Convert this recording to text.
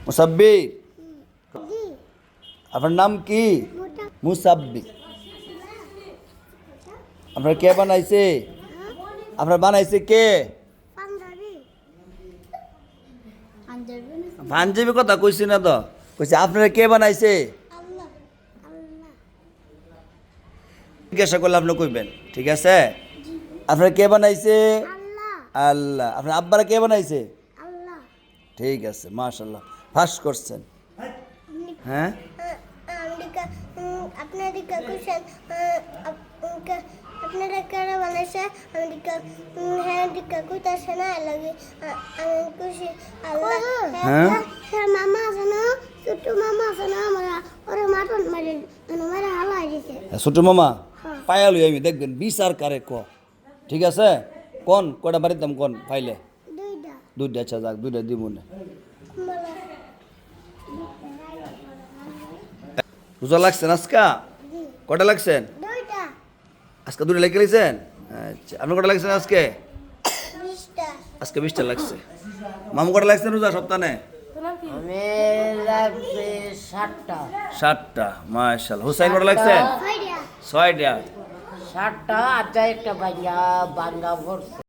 মুসাব্বির, আপনার নাম কি? মুসাব্বির। আপনার কে বানাইছে? আপনার বানাইছে কে? পাঞ্জাবি কথা কইছি না তো, কইছে আপনারা কে বানাইছে? জিজ্ঞাসা করলে আপনি কইবেন, ঠিক আছে? আপনারা কে বানাইছে? আল্লাহ। আপনার আব্বারা কে বানাইছে? ঠিক আছে, মাশাল্লাহ, ফাঁস করছেন। হ্যাঁ, আপনারা কারা বানাইছে? হ্যাঁ দিকা কইতাছে না লাগে আমি খুশি আল্লাহ। হ্যাঁ? হ্যাঁ মামা আছে না, ছোট মামা আছে না, আমরা ওরে মাটন মারি মারা হালাই দিছে। ছোট মামা পায়ালু আমি দেখবেন বিচার কারে ক, ঠিক আছে? কোন কয়টা বাড়ির দাম কোন পাইলে? দুইটা দুইটা, আচ্ছা যাক, দুইটা দিব না। মালা রোজা লাগছেন আজকা? কটা লাগছেন দুইটা আজকে? দুটো লেগে গেছেন? আচ্ছা, আপনি কটা লাগছেন আজকে? 20টা আজকে 20টা লাগছে। মামু কটা লাগছেন রোজা সপ্তাহে? আমি লাগছে 7টা। 7টা, মাশাআল্লাহ। হুসাইন কটা লাগছেন? ছয়টা 6টা। 7টা আর যা একটা ভাঙ্গা ভাঙ্গা পড়ছে।